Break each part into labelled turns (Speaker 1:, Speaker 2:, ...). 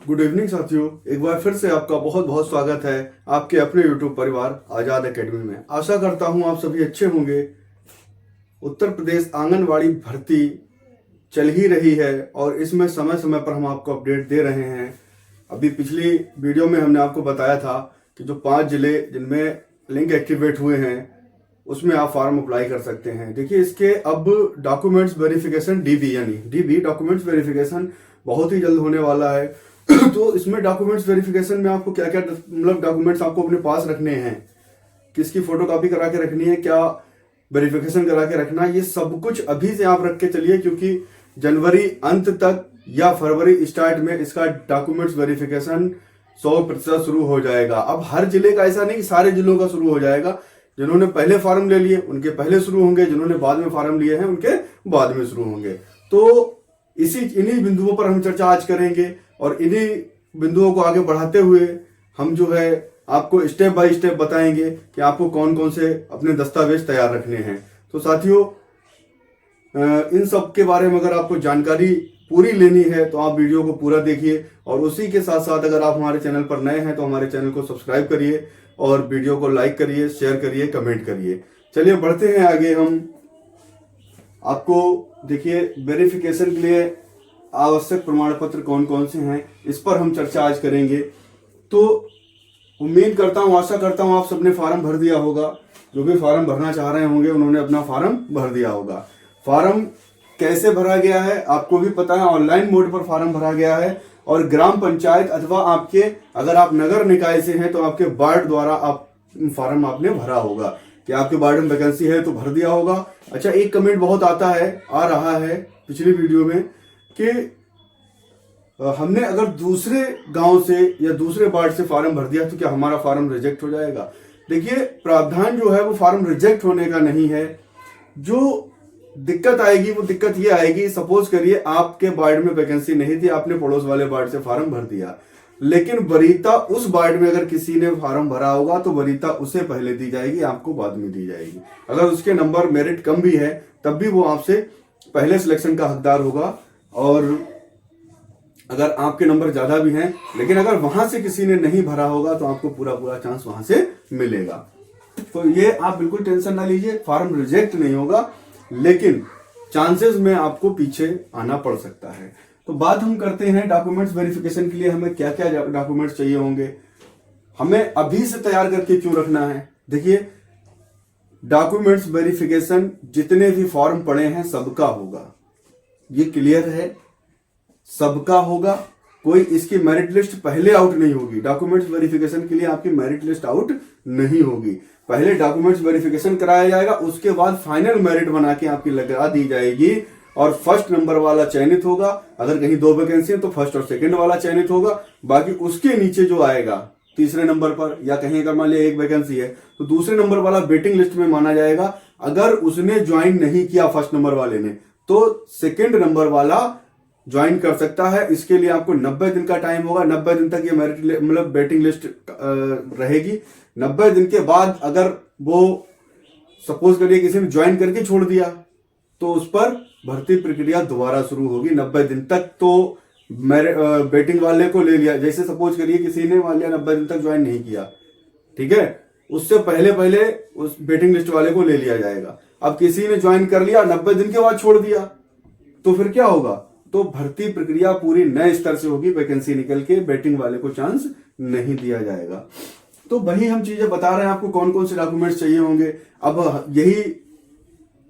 Speaker 1: Good evening साथियों, एक बार फिर से आपका बहुत बहुत स्वागत है आपके अपने यूट्यूब परिवार आजाद एकेडमी में। आशा करता हूं आप सभी अच्छे होंगे। उत्तर प्रदेश आंगनवाड़ी भर्ती चल ही रही है और इसमें समय समय पर हम आपको अपडेट दे रहे हैं। अभी पिछली वीडियो में हमने आपको बताया था कि जो 5 जिले जिनमें लिंक एक्टिवेट हुए हैं उसमें आप फॉर्म अप्लाई कर सकते हैं। देखिए, इसके अब documents verification dB documents verification बहुत ही जल्द होने वाला है। तो इसमें डॉक्यूमेंट्स वेरिफिकेशन में आपको क्या क्या मतलब डॉक्यूमेंट्स आपको अपने पास रखने हैं, किसकी फोटोकॉपी करा के रखनी है, क्या वेरिफिकेशन करा के रखना है, ये सब कुछ अभी से आप रख के चलिए, क्योंकि जनवरी अंत तक या फरवरी स्टार्ट में इसका डॉक्यूमेंट्स वेरिफिकेशन 100% शुरू हो जाएगा। अब हर जिले का ऐसा नहीं कि सारे जिलों का शुरू हो जाएगा। जिन्होंने पहले फॉर्म ले लिए उनके पहले शुरू होंगे, जिन्होंने बाद में फॉर्म लिए हैं उनके बाद में शुरू होंगे। तो इन्हीं बिंदुओं पर हम चर्चा आज करेंगे और इन्हीं बिंदुओं को आगे बढ़ाते हुए हम जो है आपको स्टेप बाय स्टेप बताएंगे कि आपको कौन कौन से अपने दस्तावेज तैयार रखने हैं। तो साथियों, इन सब के बारे में अगर आपको जानकारी पूरी लेनी है तो आप वीडियो को पूरा देखिए और उसी के साथ साथ अगर आप हमारे चैनल पर नए हैं तो हमारे चैनल को सब्सक्राइब करिए और वीडियो को लाइक करिए, शेयर करिए, कमेंट करिए। चलिए बढ़ते हैं आगे। हम आपको देखिए वेरिफिकेशन के लिए आवश्यक प्रमाण पत्र कौन कौन से हैं इस पर हम चर्चा आज करेंगे। तो उम्मीद करता हूं, आशा करता हूं आप सबने फॉर्म भर दिया होगा। जो भी फॉर्म भरना चाह रहे होंगे उन्होंने अपना फॉर्म भर दिया होगा। फॉर्म कैसे भरा गया है आपको भी पता है, ऑनलाइन मोड पर फॉर्म भरा गया है और ग्राम पंचायत अथवा आपके अगर आप नगर निकाय से हैं तो आपके वार्ड द्वारा आप फॉर्म आपने भरा होगा कि आपके वार्ड में वैकेंसी है तो भर दिया होगा। अच्छा, एक कमेंट बहुत आ रहा है पिछली वीडियो में कि हमने अगर दूसरे गांव से या दूसरे वार्ड से फॉर्म भर दिया तो क्या हमारा फॉर्म रिजेक्ट हो जाएगा। देखिए, प्रावधान जो है वो फॉर्म रिजेक्ट होने का नहीं है। जो दिक्कत आएगी वो दिक्कत ये आएगी, सपोज करिए आपके वार्ड में वैकेंसी नहीं थी, आपने पड़ोस वाले वार्ड से फॉर्म भर दिया, लेकिन वरीयता उस वार्ड में अगर किसी ने फॉर्म भरा होगा तो वरीयता उसे पहले दी जाएगी, आपको बाद में दी जाएगी। अगर उसके नंबर मेरिट कम भी है तब भी वो आपसे पहले सिलेक्शन का हकदार होगा। और अगर आपके नंबर ज्यादा भी हैं लेकिन अगर वहां से किसी ने नहीं भरा होगा तो आपको पूरा पूरा चांस वहां से मिलेगा। तो ये आप बिल्कुल टेंशन ना लीजिए, फॉर्म रिजेक्ट नहीं होगा, लेकिन चांसेस में आपको पीछे आना पड़ सकता है। तो बात हम करते हैं डॉक्यूमेंट्स वेरिफिकेशन के लिए हमें क्या क्या डॉक्यूमेंट्स चाहिए होंगे, हमें अभी से तैयार करके क्यों रखना है। देखिए, डॉक्यूमेंट्स वेरिफिकेशन जितने भी फॉर्म पड़े हैं सबका होगा, ये क्लियर है, सबका होगा। कोई इसकी मेरिट लिस्ट पहले आउट नहीं होगी। डॉक्यूमेंट्स वेरिफिकेशन के लिए आपकी मेरिट लिस्ट आउट नहीं होगी। पहले डॉक्यूमेंट्स वेरिफिकेशन कराया जाएगा, उसके बाद फाइनल मेरिट बना के आपकी लगा दी जाएगी और फर्स्ट नंबर वाला चयनित होगा। अगर कहीं 2 वैकेंसी है तो फर्स्ट और सेकंड वाला चयनित होगा। बाकी उसके नीचे जो आएगा तीसरे नंबर पर या कहीं अगर मान लिया 1 वैकेंसी है तो दूसरे नंबर वाला वेटिंग लिस्ट में माना जाएगा। अगर उसने ज्वाइन नहीं किया फर्स्ट नंबर वाले ने तो सेकंड नंबर वाला ज्वाइन कर सकता है। इसके लिए आपको 90 दिन का टाइम होगा। 90 दिन तक ये मेरिट मतलब वेटिंग लिस्ट रहेगी। 90 दिन के बाद अगर वो सपोज करिए किसी ने ज्वाइन करके छोड़ दिया तो उस पर भर्ती प्रक्रिया दोबारा शुरू होगी। 90 दिन तक तो वेटिंग वाले को ले लिया, जैसे सपोज करिए किसी ने मान लिया 90 दिन तक ज्वाइन नहीं किया, ठीक है, उससे पहले पहले उस वेटिंग लिस्ट वाले को ले लिया जाएगा। अब किसी ने ज्वाइन कर लिया 90 दिन के बाद छोड़ दिया तो फिर क्या होगा, तो भर्ती प्रक्रिया पूरी नए स्तर से होगी, वैकेंसी निकल के वेटिंग वाले को चांस नहीं दिया जाएगा। तो वही हम चीजें बता रहे हैं आपको कौन कौन से डॉक्यूमेंट्स चाहिए होंगे। अब यही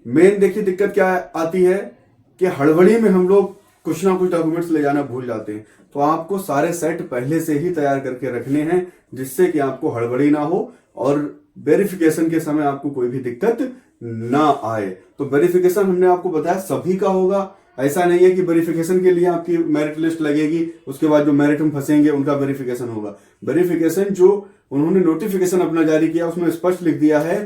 Speaker 1: मेन देखिए दिक्कत क्या आती है कि हड़बड़ी में हम लोग कुछ ना कुछ डॉक्यूमेंट्स ले जाना भूल जाते हैं। तो आपको सारे सेट पहले से ही तैयार करके रखने हैं जिससे कि आपको हड़बड़ी ना हो और वेरिफिकेशन के समय आपको कोई भी दिक्कत ना आए। तो वेरिफिकेशन हमने आपको बताया सभी का होगा। ऐसा नहीं है कि वेरिफिकेशन के लिए आपकी मेरिट लिस्ट लगेगी उसके बाद जो मेरिट में फंसेंगे उनका वेरिफिकेशन होगा। वेरिफिकेशन जो उन्होंने नोटिफिकेशन अपना जारी किया उसमें स्पष्ट लिख दिया है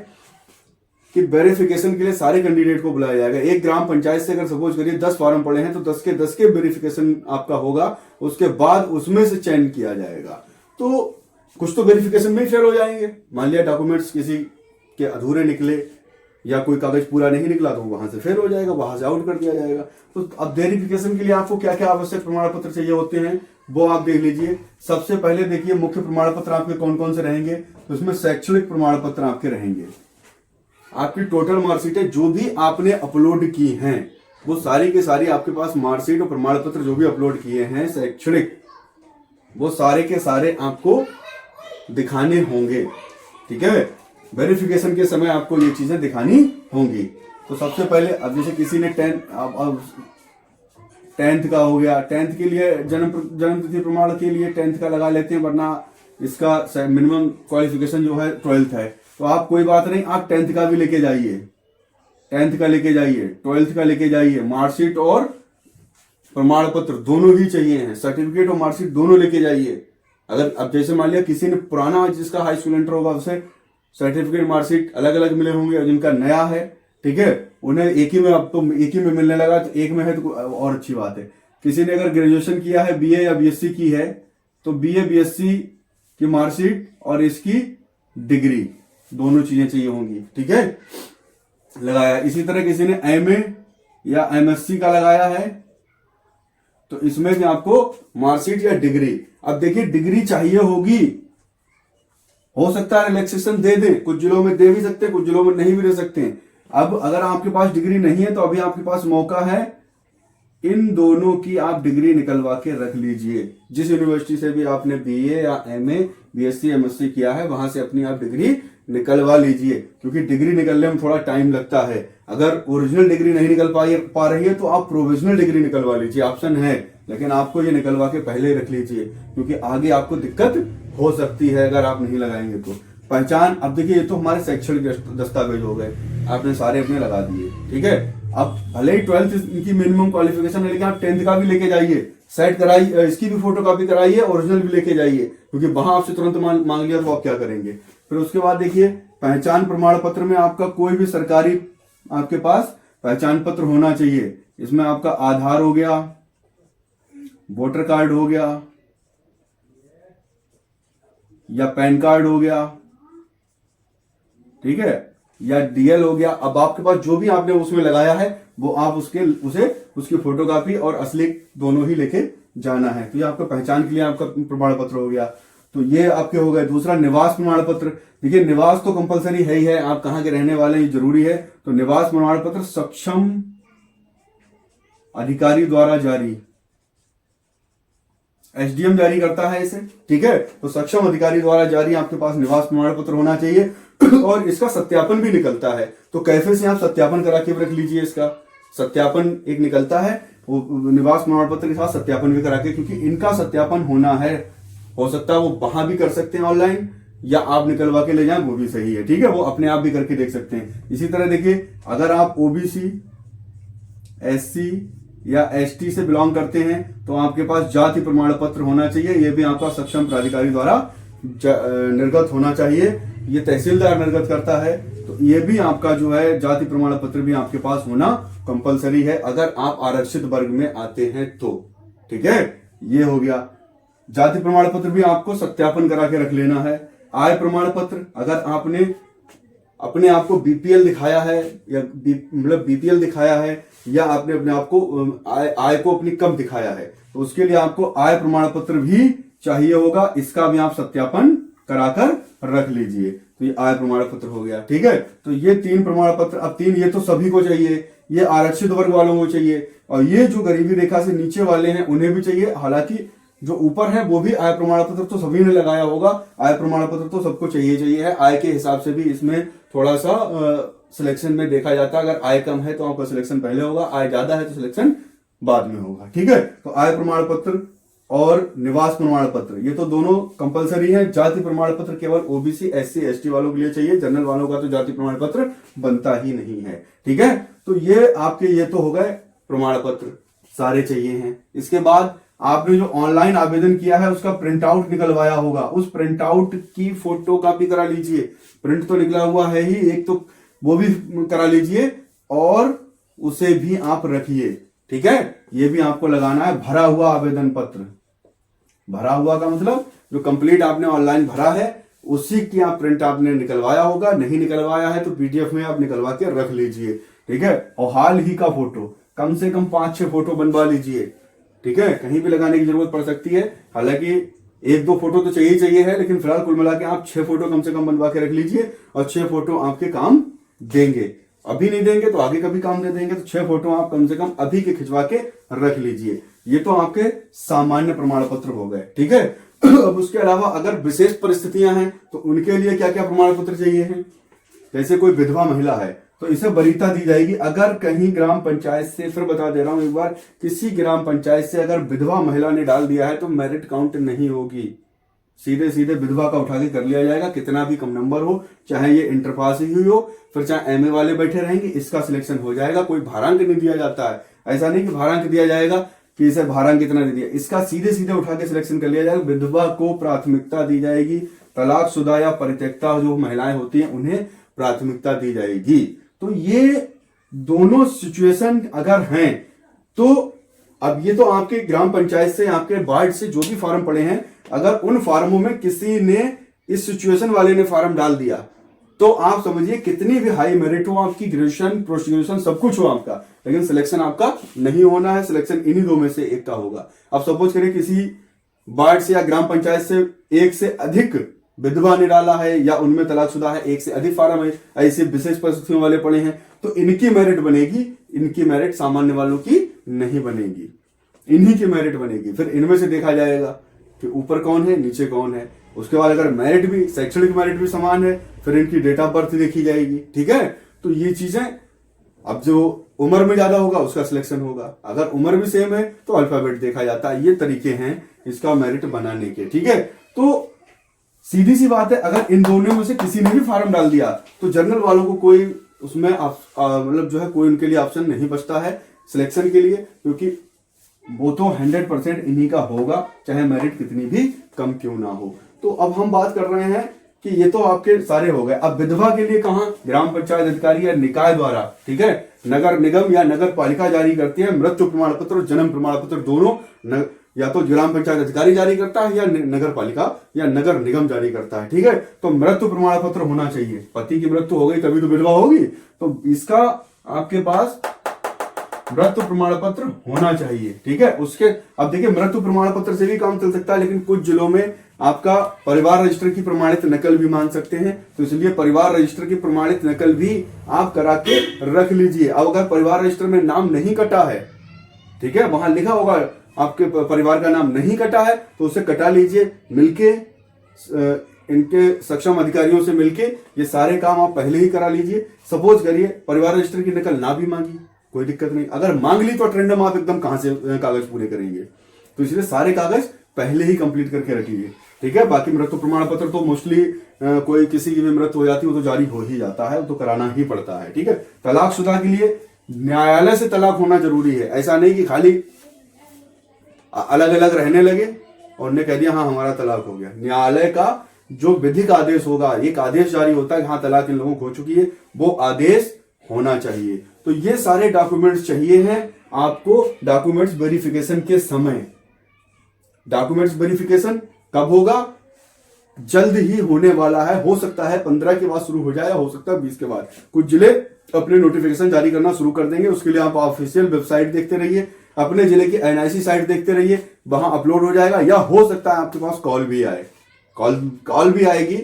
Speaker 1: कि वेरिफिकेशन के लिए सारे कैंडिडेट को बुलाया जाएगा। एक ग्राम पंचायत से अगर सपोज करिए 10 फॉर्म पड़े हैं तो 10 के 10 के वेरिफिकेशन आपका होगा, उसके बाद उसमें से चयन किया जाएगा। तो कुछ तो वेरिफिकेशन में ही फेल हो जाएंगे। मान लिया डॉक्यूमेंट्स किसी के अधूरे निकले या कोई कागज पूरा नहीं निकला तो वहां से फेल हो जाएगा, वहां से आउट कर दिया जाएगा। तो अब वेरिफिकेशन के लिए आपको क्या क्या आवश्यक प्रमाण पत्र चाहिए होते हैं वो आप देख लीजिए। सबसे पहले देखिए मुख्य प्रमाण पत्र आपके कौन कौन से रहेंगे, तो उसमें शैक्षणिक प्रमाण पत्र आपके रहेंगे। आपकी टोटल मार्कशीटें जो भी आपने अपलोड की हैं वो सारी की सारी आपके पास मार्कशीट और प्रमाण पत्र जो भी अपलोड किए हैं शैक्षणिक, वो सारे के सारे आपको दिखाने होंगे। ठीक है, वेरिफिकेशन के समय आपको ये चीजें दिखानी होंगी। तो सबसे पहले अब जैसे किसी ने टेंथ का हो गया, टेंथ के लिए जन्म तिथि प्रमाण के लिए टेंथ का लगा लेते हैं, वरना इसका मिनिमम क्वालिफिकेशन जो है 12th है। तो आप कोई बात नहीं, आप 10th का भी लेके जाइए, 10th का लेके जाइए, 12th का लेके जाइए। मार्कशीट और प्रमाण पत्र दोनों ही चाहिए हैं, सर्टिफिकेट और मार्कशीट दोनों लेके जाइए। अगर अब जैसे मान लिया किसी ने पुराना जिसका हाई स्कूल इंटर होगा उसे सर्टिफिकेट मार्कशीट अलग अलग मिले होंगे, और जिनका नया है ठीक है उन्हें एक ही में, अब तो एक ही में मिलने लगा तो एक में है तो और अच्छी बात है। किसी ने अगर ग्रेजुएशन किया है, बीए या बीएससी की है, तो बीए बीएससी की मार्कशीट और इसकी डिग्री दोनों चीजें चाहिए होंगी। ठीक है, लगाया। इसी तरह किसी ने एमए या एमएससी का लगाया है तो इसमें भी आपको मार्कशीट या डिग्री, अब देखिए डिग्री चाहिए होगी। हो सकता है रिलैक्सेशन दे दें, कुछ जिलों में दे भी सकते हैं, कुछ जिलों में नहीं भी दे सकते हैं। अब अगर आपके पास डिग्री नहीं है तो अभी आपके पास मौका है, इन दोनों की आप डिग्री निकलवा के रख लीजिए। जिस यूनिवर्सिटी से भी आपने बीए या एमए बीएससी एमएससी किया है वहां से अपनी आप डिग्री निकलवा लीजिए, क्योंकि डिग्री निकलने में थोड़ा टाइम लगता है। अगर ओरिजिनल डिग्री नहीं निकल पा रही है तो आप प्रोविजनल डिग्री निकलवा लीजिए, ऑप्शन है, लेकिन आपको ये निकलवा के पहले रख लीजिए, क्योंकि आगे आपको दिक्कत हो सकती है अगर आप नहीं लगाएंगे तो। पहचान, अब देखिए ये तो हमारे शैक्षणिक दस्तावेज हो गए, आपने सारे अपने लगा दिए। ठीक है, अब भले ही 12th इनकी मिनिमम क्वालिफिकेशन है, लेकिन आप 10th का भी लेके जाइए, सेट कराइए, इसकी भी फोटो कॉपी कराइए, ओरिजिनल भी लेके जाइए, क्योंकि वहां आपसे तुरंत मांग लिया तो आप क्या करेंगे। फिर उसके बाद देखिए पहचान प्रमाण पत्र में आपका कोई भी सरकारी आपके पास पहचान पत्र होना चाहिए। इसमें आपका आधार हो गया, वोटर कार्ड हो गया या पैन कार्ड हो गया, ठीक है, या डीएल हो गया। अब आपके पास जो भी आपने उसमें लगाया है वो आप उसकी फोटोकॉपी और असली दोनों ही लेके जाना है। तो ये आपका पहचान के लिए आपका प्रमाण पत्र हो गया। तो ये आपके हो गए। दूसरा निवास प्रमाण पत्र, देखिए निवास तो कंपलसरी है ही है, आप कहां के रहने वाले हैं जरूरी है। तो निवास प्रमाण पत्र सक्षम अधिकारी द्वारा जारी, एसडीएम जारी करता है इसे। ठीक है, तो सक्षम अधिकारी द्वारा जारी आपके पास निवास प्रमाण पत्र होना चाहिए और इसका सत्यापन भी निकलता है। तो कैफे से आप सत्यापन करा के रख लीजिए, इसका सत्यापन एक निकलता है, वो निवास प्रमाण पत्र के साथ सत्यापन भी करा के, क्योंकि इनका सत्यापन होना है। हो सकता है वो वहां भी कर सकते हैं ऑनलाइन, या आप निकलवा के ले जाएं, वो भी सही है। ठीक है, वो अपने आप भी करके देख सकते हैं। इसी तरह देखिए अगर आप ओबीसी एससी या एसटी से बिलोंग करते हैं तो आपके पास जाति प्रमाण पत्र होना चाहिए। यह भी आपका सक्षम प्राधिकारी द्वारा निर्गत होना चाहिए। ये तहसीलदार निर्गत करता है, तो ये भी आपका जो है जाति प्रमाण पत्र भी आपके पास होना कंपलसरी है अगर आप आरक्षित वर्ग में आते हैं तो। ठीक है, ये हो गया। जाति प्रमाण पत्र भी आपको सत्यापन करा के रख लेना है। आय प्रमाण पत्र, अगर आपने अपने आप को बीपीएल दिखाया है या मतलब बीपीएल दिखाया है, या आपने अपने आप को आय को अपनी कम दिखाया है, तो उसके लिए आपको आय प्रमाण पत्र भी चाहिए होगा। इसका भी आप सत्यापन कराकर रख लीजिए। तो ये आय प्रमाण पत्र हो गया। ठीक है, तो ये 3 प्रमाण पत्र, अब 3 ये तो सभी को चाहिए, ये आरक्षित वर्ग वालों को चाहिए, और ये जो गरीबी रेखा से नीचे वाले हैं उन्हें भी चाहिए। हालांकि जो ऊपर है वो भी आय प्रमाण पत्र तो सभी ने लगाया होगा, आय प्रमाण पत्र तो सबको चाहिए है। आय के हिसाब से भी इसमें थोड़ा सा सिलेक्शन में देखा जाता है, अगर आय कम है तो आपका सिलेक्शन पहले होगा, आय ज्यादा है तो सिलेक्शन बाद में होगा। ठीक है, तो आय प्रमाण पत्र और निवास प्रमाण पत्र ये तो दोनों कंपलसरी है। जाति प्रमाण पत्र केवल ओबीसी एससी एसटी वालों के लिए चाहिए, जनरल वालों का तो जाति प्रमाण पत्र बनता ही नहीं है। ठीक है, तो ये आपके ये तो हो गए प्रमाण पत्र, सारे चाहिए हैं। इसके बाद आपने जो ऑनलाइन आवेदन किया है उसका प्रिंट आउट निकलवाया होगा, उस प्रिंट आउट की फोटो कॉपी करा लीजिए। प्रिंट तो निकला हुआ है ही, एक तो वो भी करा लीजिए और उसे भी आप रखिए। ठीक है, ये भी आपको लगाना है। भरा हुआ आवेदन पत्र, भरा हुआ का मतलब जो कंप्लीट आपने ऑनलाइन भरा है उसी की आप प्रिंट आपने निकलवाया होगा, नहीं निकलवाया है तो पीडीएफ में आप निकलवा के रख लीजिए, ठीक है। और हाल ही का फोटो, कम से कम 5-6 फोटो बनवा लीजिए, ठीक है। कहीं भी लगाने की जरूरत पड़ सकती है, हालांकि 1-2 फोटो तो चाहिए है, लेकिन फिलहाल कुल मिला के आप 6 फोटो कम से कम बनवा के रख लीजिए, और 6 फोटो आपके काम देंगे। अभी नहीं देंगे तो आगे कभी काम दे देंगे, तो 6 फोटो आप कम से कम अभी के खिंचवा के रख लीजिए। ये तो आपके सामान्य प्रमाण पत्र हो गए, ठीक है। अब उसके अलावा अगर विशेष परिस्थितियां हैं तो उनके लिए क्या क्या प्रमाण पत्र चाहिए हैं। जैसे कोई विधवा महिला है तो इसे वरीयता दी जाएगी। अगर कहीं ग्राम पंचायत से, फिर बता दे रहा हूं एक बार, किसी ग्राम पंचायत से अगर विधवा महिला ने डाल दिया है तो मेरिट काउंट नहीं होगी, सीधे सीधे विधवा का उठा के कर लिया जाएगा, कितना भी कम नंबर हो, चाहे ये इंटर पास ही हुई हो, फिर चाहे एमए वाले बैठे रहेंगे, इसका सिलेक्शन हो जाएगा। कोई भारांक नहीं दिया जाता है, ऐसा नहीं कि भारांक दिया जाएगा कि इसे भारांक कितना दे दिया, इसका सीधे सीधे उठा के सिलेक्शन कर लिया जाएगा। विधवा को प्राथमिकता दी जाएगी, तलाकशुदा या परित्यक्ता जो महिलाएं होती हैं उन्हें प्राथमिकता दी जाएगी। तो ये दोनों सिचुएशन अगर हैं तो अब ये तो आपके ग्राम पंचायत से, आपके वार्ड से जो भी फॉर्म पड़े हैं, अगर उन फॉर्मों में किसी ने, इस सिचुएशन वाले ने फॉर्म डाल दिया तो आप समझिए कितनी भी हाई मेरिट हो आपकी, ग्रेजुएशन पोस्ट ग्रेजुएशन सब कुछ हो आपका, लेकिन सिलेक्शन आपका नहीं होना है। सिलेक्शन इन्हीं दो में से एक का होगा। अब सपोज करें किसी वार्ड से या ग्राम पंचायत से एक से अधिक विधवा ने डाला है या उनमें तलाकशुदा है, एक से अधिक फार्म है, ऐसे विशेष परिस्थितियों वाले पड़े हैं, तो इनकी मेरिट बनेगी, इनकी मेरिट सामान्य वालों की नहीं बनेगी, इन्हीं की मेरिट बनेगी। फिर इनमें से देखा जाएगा कि ऊपर कौन है, नीचे कौन है। उसके बाद अगर मेरिट भी, शैक्षणिक मेरिट भी समान है, फिर इनकी डेट ऑफ बर्थ देखी जाएगी, ठीक है। तो ये चीजें, अब जो उम्र में ज्यादा होगा उसका सिलेक्शन होगा, अगर उम्र भी सेम है तो अल्फाबेट देखा जाता है। ये तरीके हैं इसका मेरिट बनाने के, ठीक है। तो सीधी सी बात है, अगर इन दोनों में से किसी ने भी फॉर्म डाल दिया तो जनरल वालों को कोई उसमें मतलब जो है कोई उनके लिए ऑप्शन नहीं बचता है सिलेक्शन के लिए, क्योंकि वो तो 100% इन्हीं का होगा, चाहे मेरिट कितनी भी कम क्यों ना हो। तो अब हम बात कर रहे हैं कि ये तो आपके सारे हो गए। अब विधवा के लिए कहां, ग्राम पंचायत अधिकारी या निकाय द्वारा, ठीक है, नगर निगम या नगर पालिका जारी करती है मृत्यु प्रमाण पत्र और जन्म प्रमाण पत्र दोनों, या तो ग्राम पंचायत अधिकारी जारी करता है या नगर पालिका या नगर निगम जारी करता है, ठीक है। तो मृत्यु प्रमाण पत्र होना चाहिए, पति की मृत्यु हो गई तभी तो विधवा होगी, तो इसका आपके पास मृत्यु प्रमाण पत्र होना चाहिए, ठीक है। उसके अब देखिए मृत्यु प्रमाण पत्र से भी काम चल सकता है, लेकिन कुछ जिलों में आपका परिवार रजिस्टर की प्रमाणित नकल भी मांग सकते हैं, तो इसलिए परिवार रजिस्टर की प्रमाणित नकल भी आप करा के रख लीजिए। अब अगर परिवार रजिस्टर में नाम नहीं कटा है, ठीक है, वहां लिखा होगा आपके परिवार का नाम नहीं कटा है, तो उसे कटा लीजिए, मिलके इनके सक्षम अधिकारियों से मिलके ये सारे काम आप पहले ही करा लीजिए। सपोज करिए परिवार रजिस्टर की नकल ना भी मांगी, कोई दिक्कत नहीं, अगर मांग ली तो ट्रेंडम आप एकदम कहां से कागज पूरे करेंगे, तो इसलिए सारे कागज पहले ही कंप्लीट करके रखिए, ठीक है। बाकी मृत्यु प्रमाण पत्र तो मोस्टली कोई किसी की भी मृत्यु हो जाती है वो तो जारी हो ही जाता है, वो तो कराना ही पड़ता है, ठीक है। तलाकशुदा के लिए न्यायालय से तलाक होना जरूरी है, ऐसा नहीं कि खाली अलग अलग रहने लगे और उन्हें कह दिया हाँ हमारा तलाक हो गया। न्यायालय का जो विधिक आदेश होगा, एक आदेश जारी होता है कि हाँ तलाक इन लोगों को हो चुकी है, वो आदेश होना चाहिए। तो ये सारे डॉक्यूमेंट्स चाहिए हैं आपको डॉक्यूमेंट्स वेरिफिकेशन के समय। डॉक्यूमेंट्स वेरिफिकेशन कब होगा, जल्द ही होने वाला है, हो सकता है 15 के बाद शुरू हो जाए, हो सकता है 20 के बाद। कुछ जिले अपने नोटिफिकेशन जारी करना शुरू कर देंगे, उसके लिए आप ऑफिशियल वेबसाइट देखते रहिए, अपने जिले की एनआईसी साइट देखते रहिए, वहां अपलोड हो जाएगा, या हो सकता है आपके पास कॉल भी आए, कॉल भी आएगी,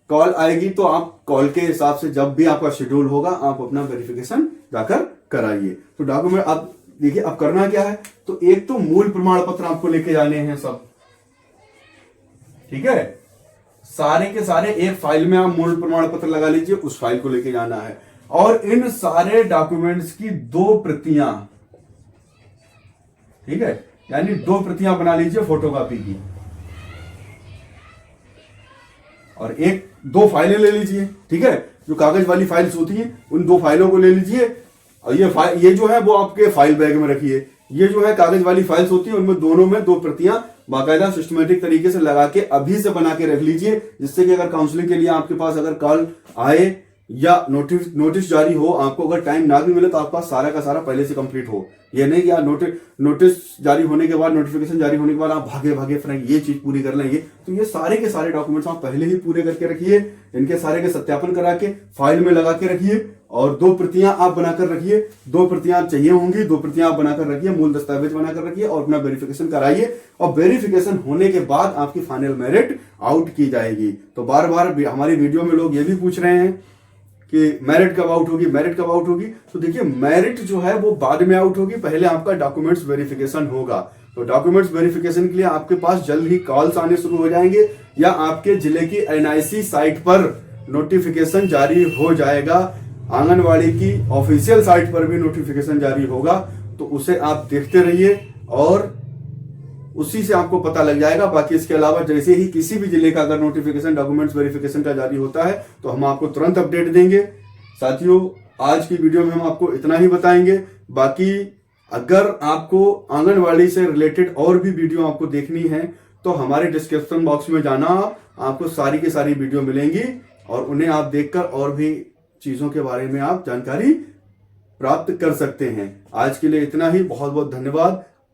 Speaker 1: कॉल आएगी तो आप कॉल के हिसाब से जब भी आपका शेड्यूल होगा आप अपना वेरिफिकेशन जाकर कराइए। तो डॉक्यूमेंट आप देखिए अब करना क्या है, तो एक तो मूल प्रमाण पत्र आपको लेके जाने हैं सब, ठीक है, सारे के सारे एक फाइल में आप मूल प्रमाण पत्र लगा लीजिए, उस फाइल को लेके जाना है, और इन सारे डॉक्यूमेंट्स की 2 प्रतियां, ठीक है, यानी 2 प्रतियां बना लीजिए फोटोकॉपी की, और 2 फाइलें ले लीजिए, ठीक है, जो कागज वाली फाइल्स होती हैं उन 2 फाइलों को ले लीजिए, और ये जो है वो आपके फाइल बैग में रखिए। ये जो है कागज वाली फाइल्स होती है उनमें दोनों में 2 प्रतियां बाकायदा सिस्टमेटिक तरीके से लगा के अभी से बना के रख लीजिए, जिससे कि अगर काउंसलिंग के लिए आपके पास अगर कॉल आए या नोटिस जारी हो, आपको अगर टाइम ना भी मिले तो आपका सारा का सारा पहले से कंप्लीट हो। ये नहीं कि आप नोटिस जारी होने के बाद, नोटिफिकेशन जारी होने के बाद आप भागे भागे फिर ये चीज पूरी कर लेंगे, तो ये सारे के सारे डॉक्यूमेंट्स आप पहले ही पूरे करके रखिए। इनके सारे के सत्यापन करा के फाइल में लगा के रखिए और 2 प्रतियां आप बनाकर रखिए। 2 प्रतियां चाहिए होंगी, 2 प्रतियां आप बनाकर रखिए, मूल दस्तावेज बनाकर रखिए और अपना वेरिफिकेशन कराइए। और वेरिफिकेशन होने के बाद आपकी फाइनल मेरिट आउट की जाएगी। तो बार बार हमारी वीडियो में लोग ये भी पूछ रहे हैं कि मेरिट कब आउट होगी, मेरिट कब आउट होगी। तो देखिए, मेरिट जो है वो बाद में आउट होगी, पहले आपका डॉक्यूमेंट्स वेरिफिकेशन होगा। तो डॉक्यूमेंट्स वेरिफिकेशन के लिए आपके पास जल्द ही कॉल्स आने शुरू हो जाएंगे या आपके जिले की एनआईसी साइट पर नोटिफिकेशन जारी हो जाएगा। आंगनवाड़ी की ऑफिशियल साइट पर भी नोटिफिकेशन जारी होगा, तो उसे आप देखते रहिए और उसी से आपको पता लग जाएगा। बाकी इसके अलावा जैसे ही किसी भी जिले का अगर नोटिफिकेशन डॉक्यूमेंट्स वेरिफिकेशन का जारी होता है तो हम आपको तुरंत अपडेट देंगे। साथियों, आज की वीडियो में हम आपको इतना ही बताएंगे। बाकी अगर आपको आंगनवाड़ी से रिलेटेड और भी वीडियो आपको देखनी है तो हमारे डिस्क्रिप्शन बॉक्स में जाना, आपको सारी की सारी वीडियो मिलेंगी और उन्हें आप देखकर और भी चीजों के बारे में आप जानकारी प्राप्त कर सकते हैं। आज के लिए इतना ही। बहुत बहुत धन्यवाद।